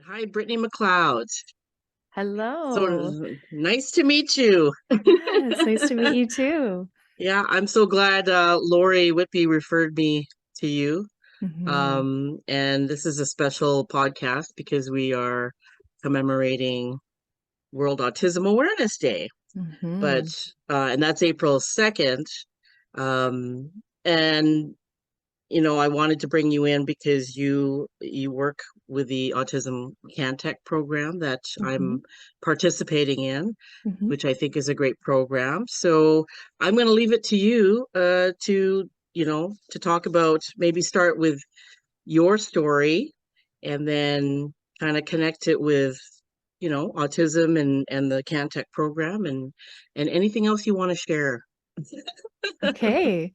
Hi, Brytani McLeod. Hello. So nice to meet you. Yes, nice to meet you too. Yeah, I'm so glad Lori Whitby referred me to you. Hmm. And this is a special podcast because we are commemorating World Autism Awareness Day. But Hmm. and that's April 2nd. Um, and I wanted to bring you in because you work with the Autism CanTech program that Hmm. I'm participating in, Hmm. which I think is a great program. So I'm going to leave it to you to talk about, maybe start with your story and then kind of connect it with autism and the CanTech program and anything else you want to share. Okay.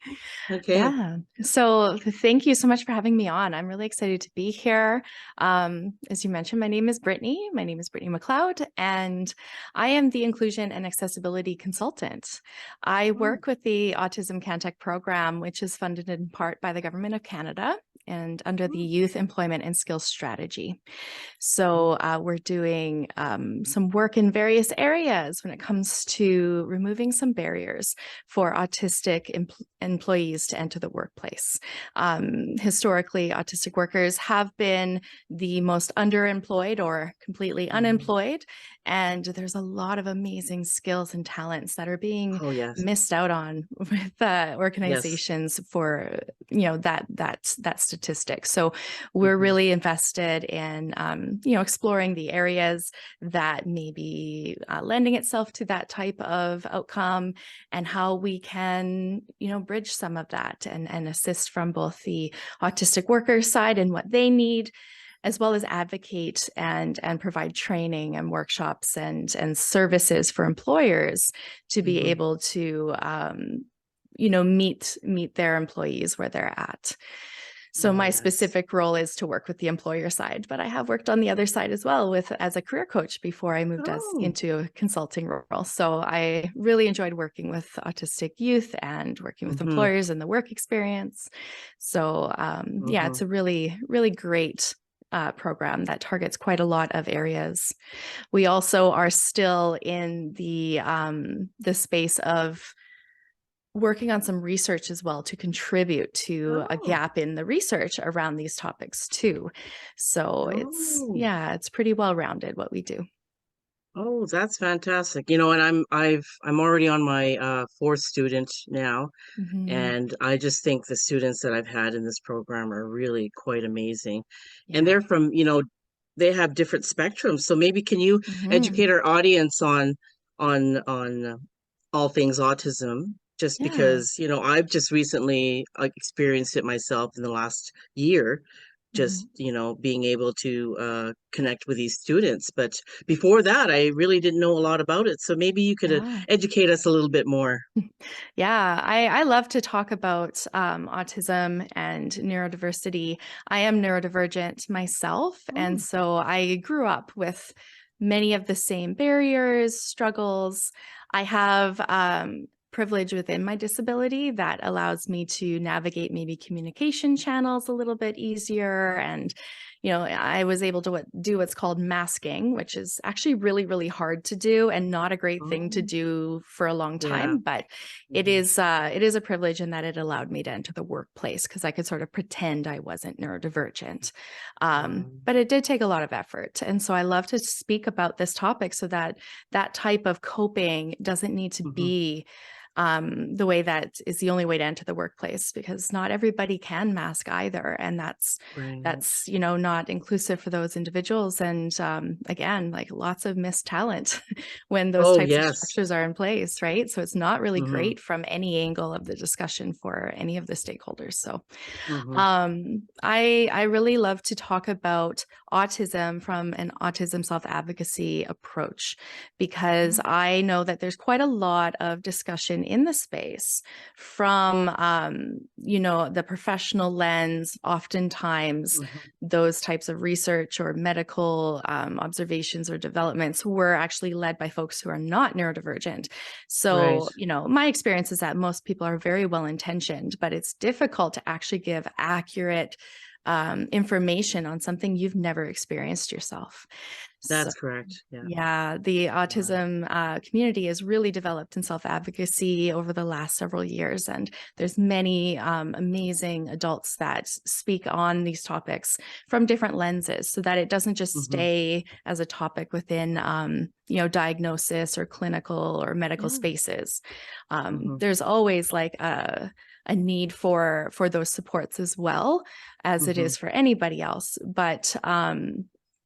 Okay. Yeah. So thank you so much for having me on. I'm really excited to be here. As you mentioned, my name is Brytani. My name is Brytani McLeod, and I am the Inclusion and Accessibility Consultant. I Oh, work with the Autism CanTech program, which is funded in part by the Government of Canada and under the oh, Youth Employment and Skills Strategy. So we're doing some work in various areas when it comes to removing some barriers for autistic employees to enter the workplace. Historically, autistic workers have been the most underemployed or completely mhm. unemployed, and there's a lot of amazing skills and talents that are being Oh, yes. missed out on with Yes. organizations for that statistic. So we're Mhm. really invested in exploring the areas that may be lending itself to that type of outcome, and how we can bridge some of that and assist from both the autistic workers side and what they need, as well as advocate and provide training and workshops and services for employers to be Mhm. able to meet their employees where they're at. So Oh, my yes. specific role is to work with the employer side, but I have worked on the other side as well with as a career coach before I moved as Oh. into a consulting role. So I really enjoyed working with autistic youth and working with Mhm. employers and the work experience. So yeah, it's Mhm. a really, really great program that targets quite a lot of areas. We also are still in the space of working on some research as well to contribute to a Oh. gap in the research around these topics too. So Oh. it's pretty well rounded what we do. Oh, that's fantastic. And I'm already on my fourth student now, Hmm. and I just think the students that I've had in this program are really quite amazing. And Yeah. they're from, they have different spectrums. So maybe can you Hmm. educate our audience on all things autism? Just Yeah. because, I've just recently experienced it myself in the last year, Hmm. just, being able to connect with these students. But before that, I really didn't know a lot about it. So maybe you could Yeah. educate us a little bit more. Yeah, I love to talk about autism and neurodiversity. I am neurodivergent myself, and Oh, so I grew up with many of the same barriers, struggles. I have privilege within my disability that allows me to navigate maybe communication channels a little bit easier. And, I was able to do what's called masking, which is actually really, really hard to do and not a great thing to oh, do for a long yeah. time. But Mhm. it is a privilege in that it allowed me to enter the workplace because I could sort of pretend I wasn't neurodivergent. But it did take a lot of effort. And so I love to speak about this topic so that that type of coping doesn't need to Mhm. be the way that is the only way to enter the workplace, because not everybody can mask either, and Right. that's not inclusive for those individuals. And again, like lots of missed talent when those Oh, types of yes. structures are in place, right? So it's not really Mhm. great from any angle of the discussion for any of the stakeholders. So Mhm. I really love to talk about autism from an autism self-advocacy approach, because Mm. I know that there's quite a lot of discussion in the space from the professional lens. Oftentimes Mhm. those types of research or medical observations or developments were actually led by folks who are not neurodivergent. Right. So, my experience is that most people are very well intentioned, but it's difficult to actually give accurate information on something you've never experienced yourself. So That's correct. Yeah. yeah, the Wow. autism community has really developed in self-advocacy over the last several years, and there's many amazing adults that speak on these topics from different lenses, so that it doesn't just Hmm. stay as a topic within diagnosis or clinical or medical Yeah. spaces. Hmm. There's always like a need for those supports as well as it Hmm. is for anybody else, but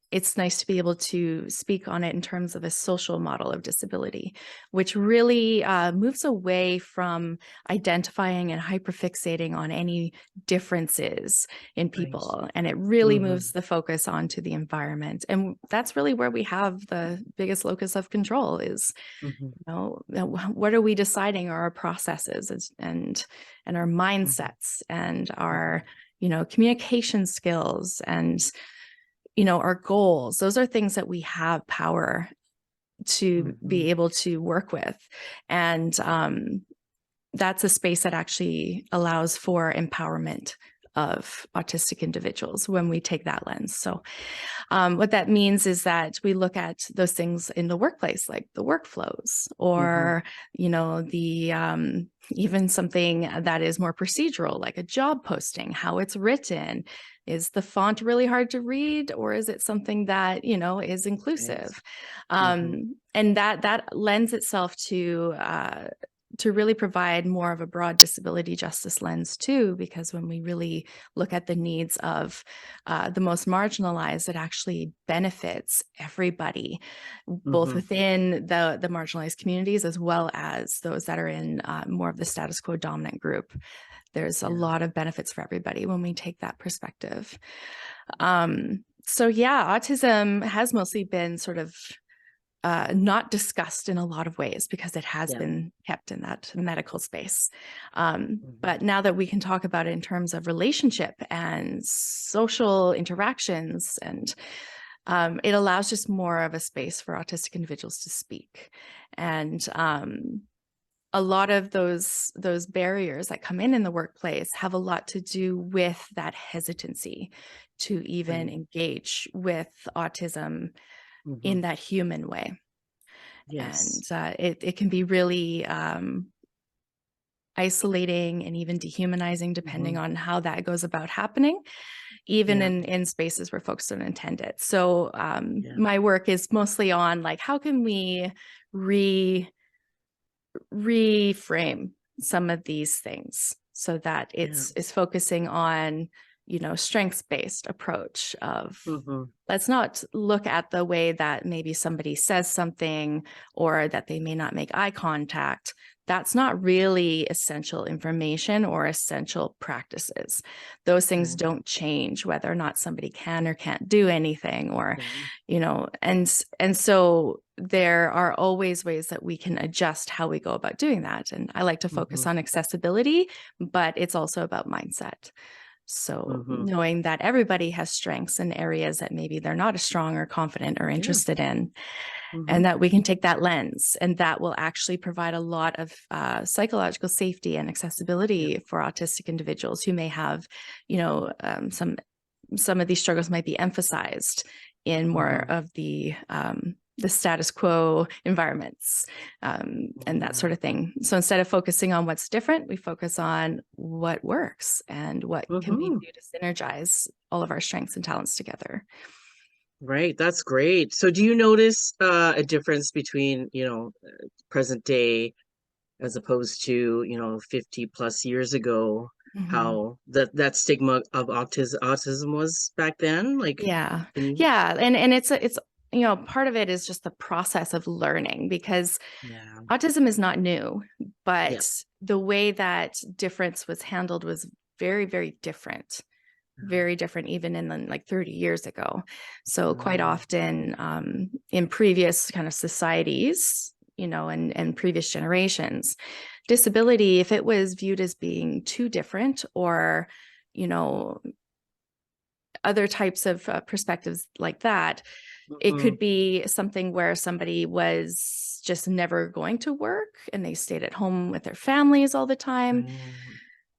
it's nice to be able to speak on it in terms of a social model of disability, which really moves away from identifying and hyperfixating on any differences in Right. people. And it really Hmm. moves the focus onto the environment. And that's really where we have the biggest locus of control is, Hmm. what are we deciding are our processes and our Hmm. mindsets and Hmm. our, communication skills and our goals. Those are things that we have power to Hmm. be able to work with. And that's a space that actually allows for empowerment of autistic individuals when we take that lens. So what that means is that we look at those things in the workplace, like the workflows, Hmm. or the even something that is more procedural, like a job posting, how it's written. Is the font really hard to read, or is it something that is Right. inclusive? Hmm. And that lends itself to really provide more of a broad disability justice lens too, because when we really look at the needs of the most marginalized, it actually benefits everybody, both Hmm. within the marginalized communities as well as those that are in more of the status quo dominant group. There's a Yeah. lot of benefits for everybody when we take that perspective. So yeah, autism has mostly been sort of not discussed in a lot of ways because it has Yeah. been kept in that medical space. Hmm. But now that we can talk about it in terms of relationship and social interactions, and it allows just more of a space for autistic individuals to speak. And a lot of those barriers that come in the workplace have a lot to do with that hesitancy to even Right. engage with autism Hmm. in that human way. And Yes. it can be really isolating and even dehumanizing depending Hmm. on how that goes about happening, even Yeah. in spaces where folks don't intend it. So Yeah. my work is mostly on like how can we reframe some of these things so that Yeah. it's focusing on strengths-based approach of, Hmm. let's not look at the way that maybe somebody says something or that they may not make eye contact. That's not really essential information or essential practices. Those things Right. don't change whether or not somebody can or can't do anything, or Yeah. and so there are always ways that we can adjust how we go about doing that. And I like to focus Hmm. on accessibility, but it's also about mindset. So Hmm. knowing that everybody has strengths in areas that maybe they're not as strong or confident or Yeah. interested in, Hmm. and that we can take that lens, and that will actually provide a lot of psychological safety and Yeah. accessibility for autistic individuals who may have, some of these struggles might be emphasized in more Hmm. of the status quo environments, and that Hmm. sort of thing. So instead of focusing on what's different, we focus on what works and what can we Hmm. do to synergize all of our strengths and talents together. Right. That's great. So do you notice a difference between, present day as opposed to, 50 plus years ago, Mhm. how that stigma of autism was back then? Like, Yeah. can you? Yeah. And it's part of it is just the process of learning, because Yeah. autism is not new, Yeah. but the way that difference was handled was very, very different even in like 30 years ago. So quite Um, often in previous kind of societies, and previous generations, disability, if it was viewed as being too different, or, you know, other types of perspectives like that, it mhm. could be something where somebody was just never going to work and they stayed at home with their families all the time. Right.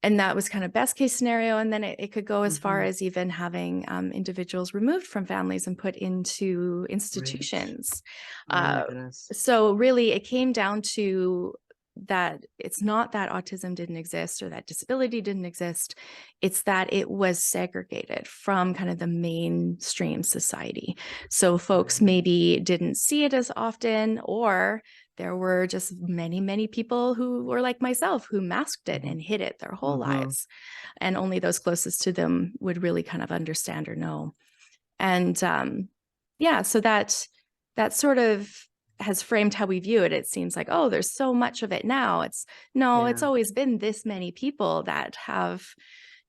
And that was kind of best case scenario. And then it could go as far Mhm. as even having individuals removed from families and put into Right. institutions. Oh my Uh, goodness. so really, it came down to that it's not that autism didn't exist or that disability didn't exist. It's that it was segregated from kind of the mainstream society. So folks Right. maybe didn't see it as often, or there were just many, many people who were like myself who masked it Mhm. and hid it their whole Mhm. lives. And only those closest to them would really kind of understand or know. And yeah, so that sort of has framed how we view it. It seems like, oh, there's so much of it now. It's no, it's Yeah. always been this many people that have,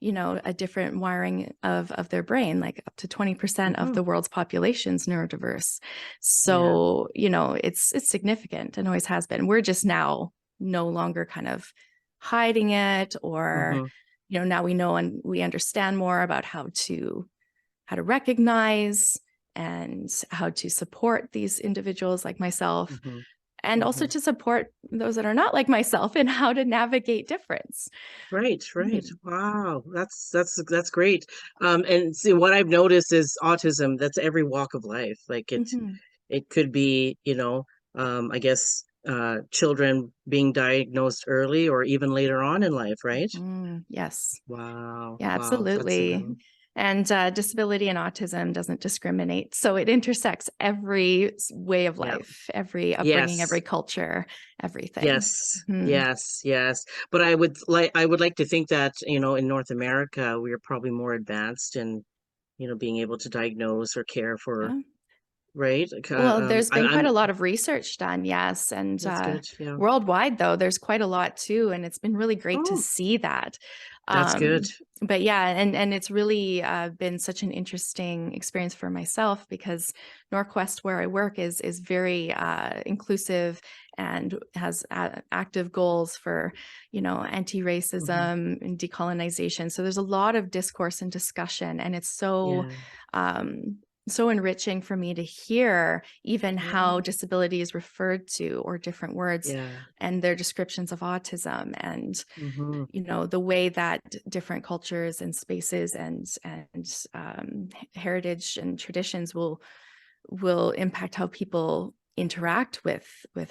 a different wiring of their brain, like up to 20% of Mhm. the world's population is neurodiverse. Yeah. So, it's significant and always has been. We're just now no longer kind of hiding it, or, Mhm. now we know and we understand more about how to recognize and how to support these individuals like myself, Mhm. and also Mhm. to support those that are not like myself in how to navigate difference. Right, right. Mhm. Wow, that's great. And see, what I've noticed is autism. That's every walk of life. Like Mhm. it could be, I guess, children being diagnosed early or even later on in life, right? Yes. Wow, Yeah, wow, that's absolutely. And disability and autism doesn't discriminate. So it intersects every way of yeah, life, every upbringing, every yes, culture, everything. yes, Mhm. yes, yes. But I would like to think that, in North America, we are probably more advanced in, being able to diagnose or care for, Yeah. right? Well, there's been quite I'm a lot of research done, yes. And That's good. Yeah. worldwide, though, there's quite a lot too. And it's been really great to Oh, see that. that's good. But yeah, and it's really been such an interesting experience for myself, because Norquest, where I work, is very inclusive and has active goals for, Hmm. anti-racism and decolonization. So there's a lot of discourse and discussion, and it's Yeah. um, so enriching for me to hear even how Yeah. disability is referred to, or different words Yeah. and their descriptions of autism, and Hmm. the way that different cultures and spaces and heritage and traditions will impact how people interact with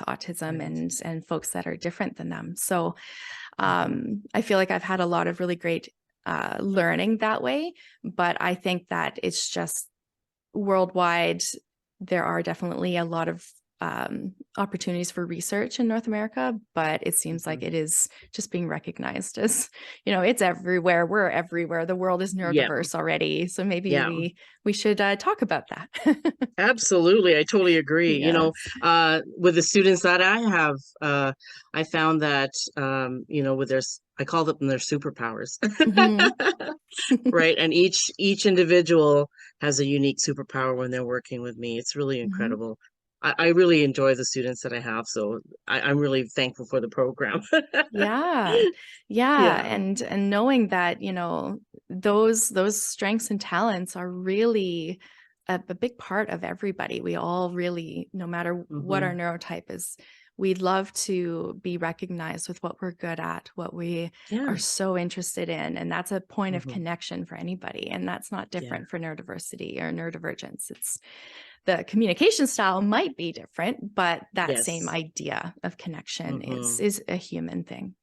autism Right. and folks that are different than them. So Hmm. I feel like I've had a lot of really great learning that way, but I think that it's just worldwide, there are definitely a lot of opportunities for research in North America, but it seems Hmm. like it is just being recognized as, it's everywhere. We're everywhere. The world is Yeah. neurodiverse already, so maybe Yeah. we should talk about that. Absolutely. I totally agree. Yes. With the students that I have, I found that, with I call them their superpowers. Hmm. Right. And each individual has a unique superpower when they're working with me. It's really Hmm. incredible. I really enjoy the students that I have, so I'm really thankful for the program. Yeah. Yeah. Yeah. And knowing that, those strengths and talents are really a big part of everybody. We all really, no matter what our Hmm. neurotype is, we'd love to be recognized with what we're good at, what we are Yeah. so interested in. And that's a point of Hmm. connection for anybody. And that's not Yeah. different for neurodiversity or neurodivergence. It's the communication style might be different, but that same Yes. idea of connection is Hmm. is a human thing.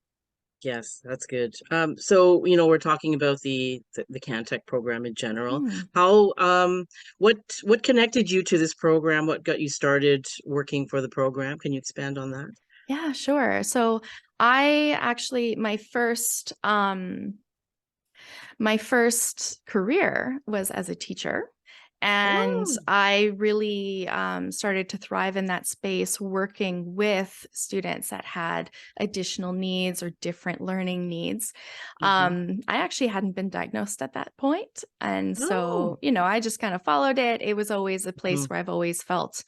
Yes, that's good. So, we're talking about the CanTech program in general. Mm, How, what connected you to this program? What got you started working for the program? Can you expand on that? yeah, sure. So I actually my first career was as a teacher. And Oh, I really started to thrive in that space, working with students that had additional needs or different learning needs. hmm. I actually hadn't been diagnosed at that point. And Oh, so, I just kind of followed it. It was always a hmm. place where I've always felt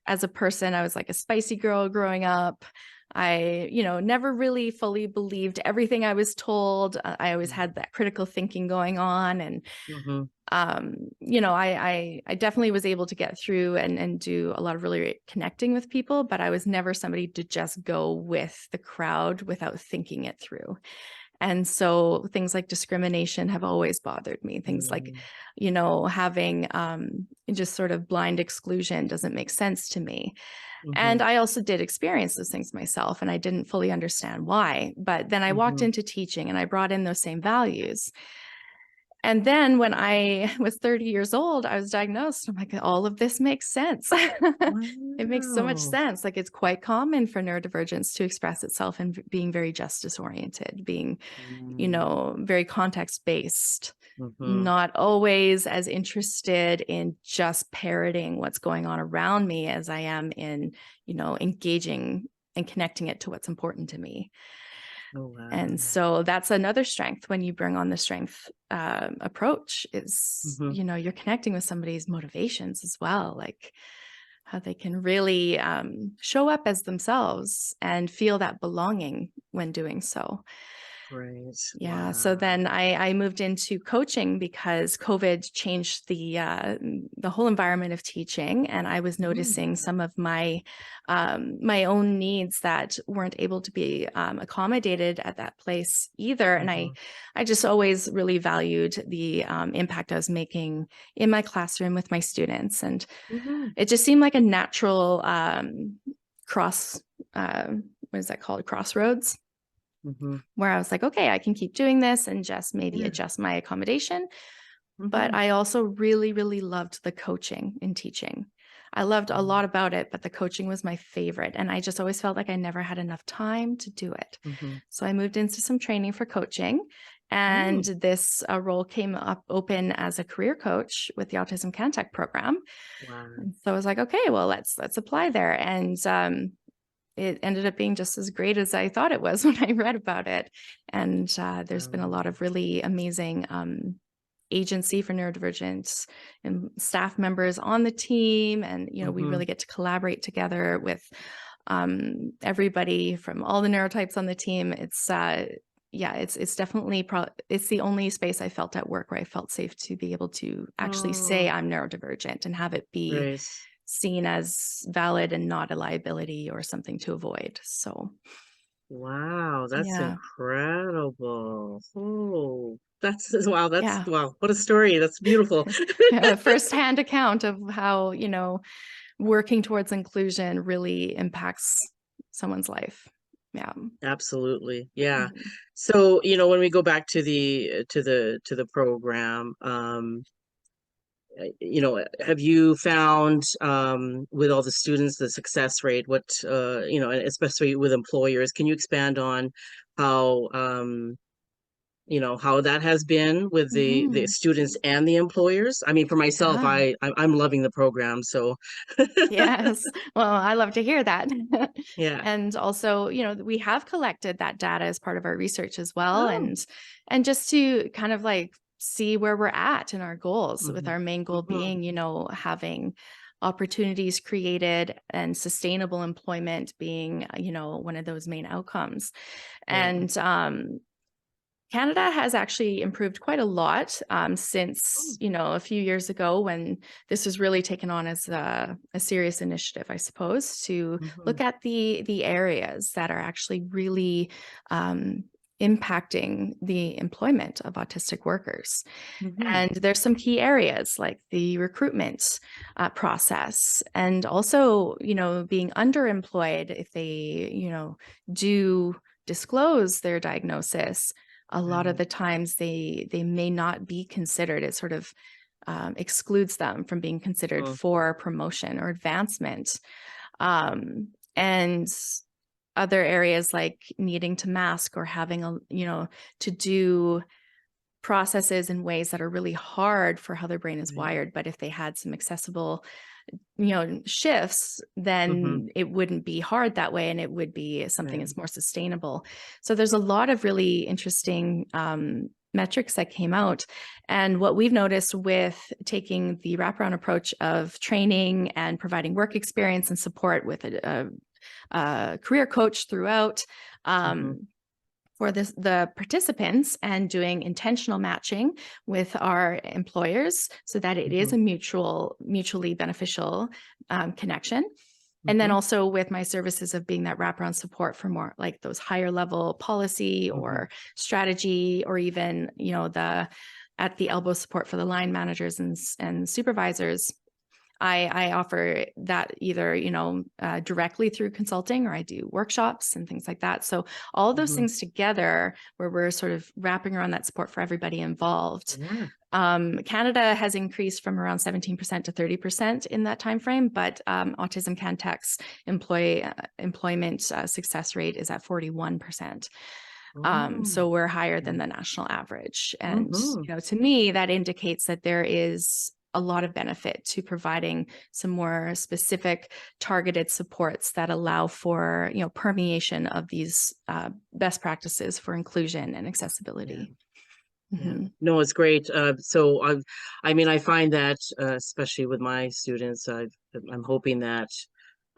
as a person, I was like a spicy girl growing up. I, never really fully believed everything I was told. I always Yeah. had that critical thinking going on. And, Hmm. I definitely was able to get through and do a lot of really connecting with people, but I was never somebody to just go with the crowd without thinking it through. And so things like discrimination have always bothered me. Things like, Mm, having just sort of blind exclusion doesn't make sense to me. mhm, And I also did experience those things myself, and I didn't fully understand why. But then I walked mhm. into teaching and I brought in those same values. And then when I was 30 years old, I was diagnosed. I'm like, all of this makes sense. It makes so much Wow. sense. Like, it's quite common for neurodivergence to express itself in being very justice oriented, being, Mm, very context based, mhm. not always as interested in just parroting what's going on around me as I am in, engaging and connecting it to what's important to me. Oh, wow. And so that's another strength when you bring on the strength approach is, Mhm. you're connecting with somebody's motivations as well, like how they can really show up as themselves and feel that belonging when doing so. Right. Yeah. So Wow. then I moved into coaching because COVID changed the whole environment of teaching, and I was Mm, noticing some of my own needs that weren't able to be accommodated at that place either. And I mhm, I just always really valued the impact I was making in my classroom with my students, and mhm, it just seemed like a natural cross. What is that called? Crossroads, mhm. where I was like, okay, I can keep doing this and just maybe Yeah. adjust my accommodation. But Mhm, I also really, really loved the coaching in teaching. I loved a mm, lot about it, but the coaching was my favorite. And I just always felt like I never had enough time to do it. mhm. So I moved into some training for coaching. And Mm, this role came up open as a career coach with the Autism CanTech program. wow. And so I was like, okay, well, let's apply there. And it ended up being just as great as I thought it was when I read about it. And there's been a lot Um, of really amazing agency for neurodivergent and staff members on the team. And, we mhm. really get to collaborate together with everybody from all the neurotypes on the team. Yeah, it's definitely it's the only space I felt at work where I felt safe to be able to actually say Oh, I'm neurodivergent and have it be right. seen as valid and not a liability or something to avoid. So, Wow, that's yeah. incredible. Oh, that's wow, that's Yeah. wow, what a story. That's beautiful. A firsthand account of how, working towards inclusion really impacts someone's life. Yeah. Absolutely. Yeah. Mhm. So, when we go back to the program, have you found with all the students the success rate, what and especially with employers, can you expand on how how that has been with the Mhm. students and the employers? I mean, for myself, Yeah. I'm loving the program, so Yes. Well, I love to hear that. yeah. And also, we have collected that data as part of our research as well. Oh. And just to kind of like see where we're at in our goals, with Hmm. our main goal Hmm. being, having opportunities created and sustainable employment being, one of those main outcomes. Yeah. And Canada has actually improved quite a lot since, Oh. a few years ago when this was really taken on as a serious initiative, I suppose, to Hmm. look at the areas that are actually really um, impacting the employment of autistic workers. Hmm. And there's some key areas like the recruitment process, and also, being underemployed if they, do disclose their diagnosis. A lot of Right. the times they may not be considered. It sort of excludes them from being considered Mm, for promotion or advancement. And other areas like needing to mask or having to do processes in ways that are really hard for how their brain is right. wired. But if they had some accessible, shifts, Hmm. then it wouldn't be hard that way, and it would be something Right. that's more sustainable. So there's a lot of really interesting metrics that came out. And what we've noticed with taking the wraparound approach of training and providing work experience and support with a career coach throughout, Hmm. um, for the participants, and doing intentional matching with our employers so that it is Hmm. a mutually beneficial connection. And then Mm-hmm. also with my services of being that wraparound support for more like those higher level policy Mm-hmm. or strategy, or even, the at the elbow support for the line managers and supervisors. I offer that either, directly through consulting, or I do workshops and things like that. So all of those Mm-hmm. things together, where we're sort of wrapping around that support for everybody involved. Yeah. Canada has increased from around 17% to 30% in that time frame, but Autism CanTech's employment success rate is at 41%. Oh. So we're higher than Okay. the national average. And, Mm-hmm. to me, that indicates that there is a lot of benefit to providing some more specific targeted supports that allow for, permeation of these best practices for inclusion and Yeah. accessibility. Yeah. Mhm. No, it's great. So I mean, I find that, especially with my students, I'm hoping that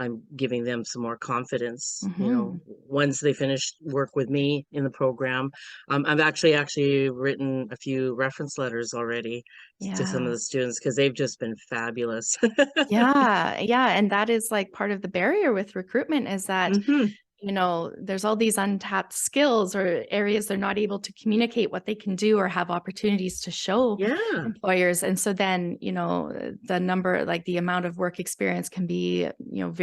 I'm giving them some more confidence, Mhm. once they finish work with me in the program. I've actually written a few reference letters already to some of Yeah. the students because they've just been fabulous. Yeah. Yeah. And that is like part of the barrier with recruitment, is that, Hmm. there's all these untapped skills or areas they're not able to communicate what they can do or have opportunities to show Yeah. employers. And so then, the number, like the amount of work experience can be,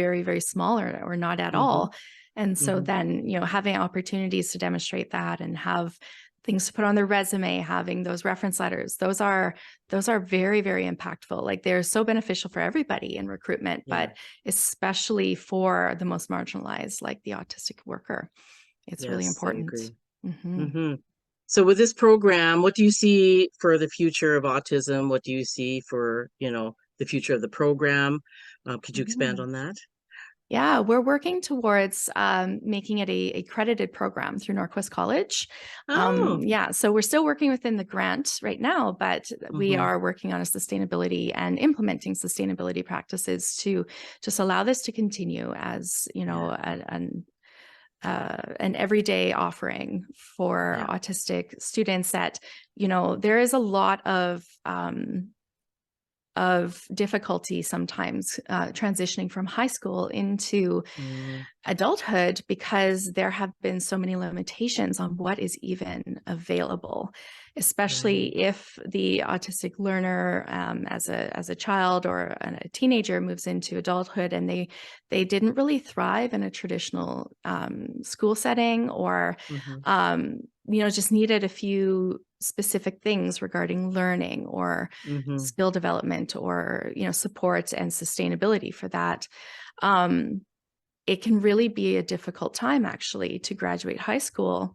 very, very small, or not at Hmm. all. And so Hmm. then, having opportunities to demonstrate that and have things to put on their resume, having those reference letters, those are very, very impactful. Like they're so beneficial for everybody in recruitment, Yeah. but especially for the most marginalized, like the autistic worker. It's really Yes, I important. agree. Hmm. Hmm. So with this program, what do you see for the future of autism? What do you see for, the future of the program? Could you expand Hmm. on that? Yeah, we're working towards making it a accredited program through Norquest College. Oh. Yeah, so we're still working within the grant right now, but we Hmm. are working on a sustainability and implementing sustainability practices to just allow this to continue as, Yeah. an everyday offering for Yeah. autistic students. That, there is a lot of difficulty sometimes transitioning from high school into Mm, adulthood, because there have been so many limitations on what is even available, right. especially if the autistic learner, as a child or a teenager, moves into adulthood and they didn't really thrive in a traditional school setting, or Hmm. just needed a few specific things regarding learning or Hmm. skill development, or support and sustainability for that. um, it can really be a difficult time, actually, to graduate high school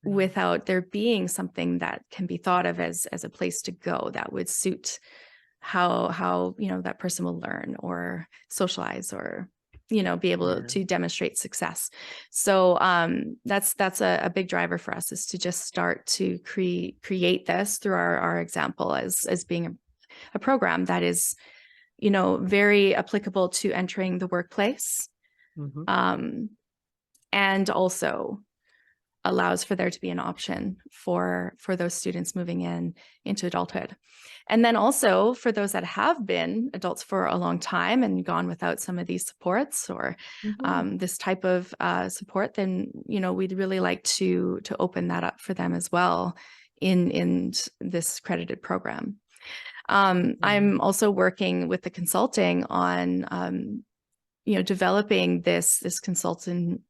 Right. without there being something that can be thought of as a place to go that would suit how that person will learn or socialize, or be able Yeah. to demonstrate success. So that's a big driver for us, is to just start to create this through our example, as being a program that is very applicable to entering the workplace, Hmm. um, and also allows for there to be an option for those students moving into adulthood. And then also for those that have been adults for a long time and gone without some of these supports, or Hmm. this type of support, then we'd really like to open that up for them as well in this credited program. I'm Right. also working with the consulting on developing this consultant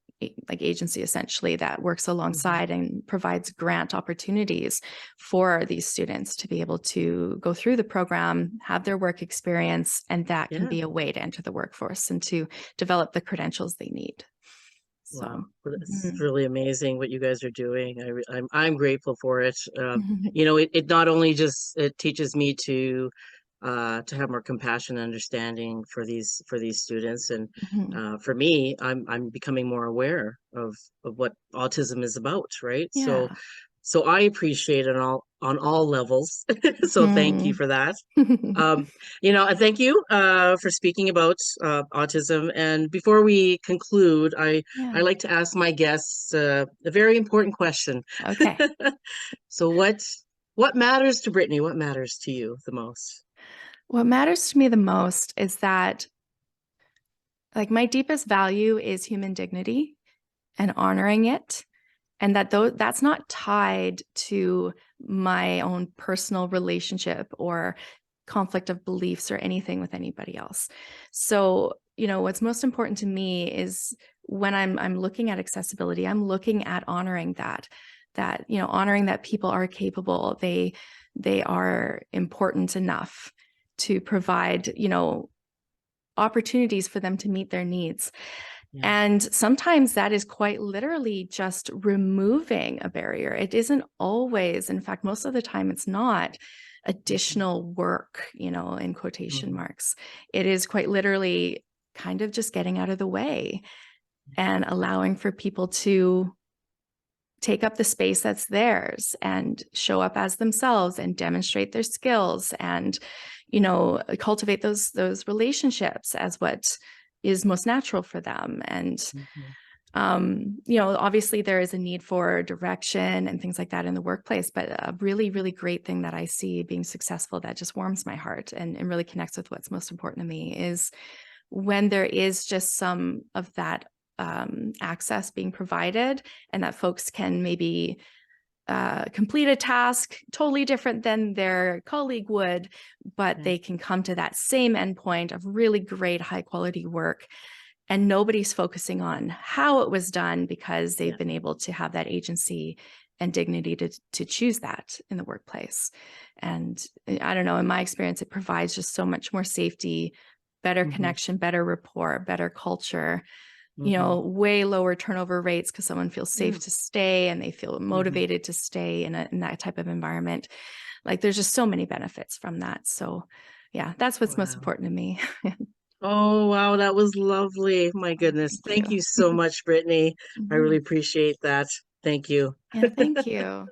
like agency, essentially, that works Hmm. alongside and provides grant opportunities for these students to be able to go through the program, have their work experience, and that can Yeah. be a way to enter the workforce and to develop the credentials they need. Wow. So, Well, it's mhm. really amazing what you guys are doing. I'm grateful for it. It not only just it teaches me to have more compassion and understanding for these students, and Mhm. for me, I'm becoming more aware of what autism is about, right? So Yeah. so I appreciate it on all levels. So thank you Mhm. for that. And thank you for speaking about autism. And before we conclude, I Yeah. like to ask my guests a very important question. Okay. So what matters to Brittany? What matters to you the most? What matters to me the most is that Like, my deepest value is human dignity and honoring it, and that's not tied to my own personal relationship or conflict of beliefs or anything with anybody else. So, what's most important to me is when I'm looking at accessibility, I'm looking at honoring honoring that people are capable. They are important enough to provide, opportunities for them to meet their needs. Yeah. And sometimes that is quite literally just removing a barrier. It isn't always, in fact, most of the time, it's not additional work, in quotation Mhm. marks. It is quite literally kind of just getting out of the way and allowing for people to take up the space that's theirs and show up as themselves and demonstrate their skills and cultivate those relationships as what is most natural for them. And Mhm. obviously there is a need for direction and things like that in the workplace, but a really, really great thing that I see being successful that just warms my heart and really connects with what's most important to me is when there is just some of that access being provided, and that folks can maybe complete a task totally different than their colleague would, but Yeah. they can come to that same endpoint of really great high quality work. And nobody's focusing on how it was done because they've Yeah. been able to have that agency and dignity to choose that in the workplace. And I don't know, in my experience, it provides just so much more safety, better Mhm. connection, better rapport, better culture, Mhm. way lower turnover rates because someone feels Yeah. safe to stay and they feel Mhm. motivated to stay in that type of environment. Like, there's just so many benefits from that. So yeah, that's what's most Wow. important to me. Oh, wow, that was lovely. My Oh, goodness. thank Thank you. you so much, Brittany. I really Mhm. appreciate that. Thank you. Yeah, thank you.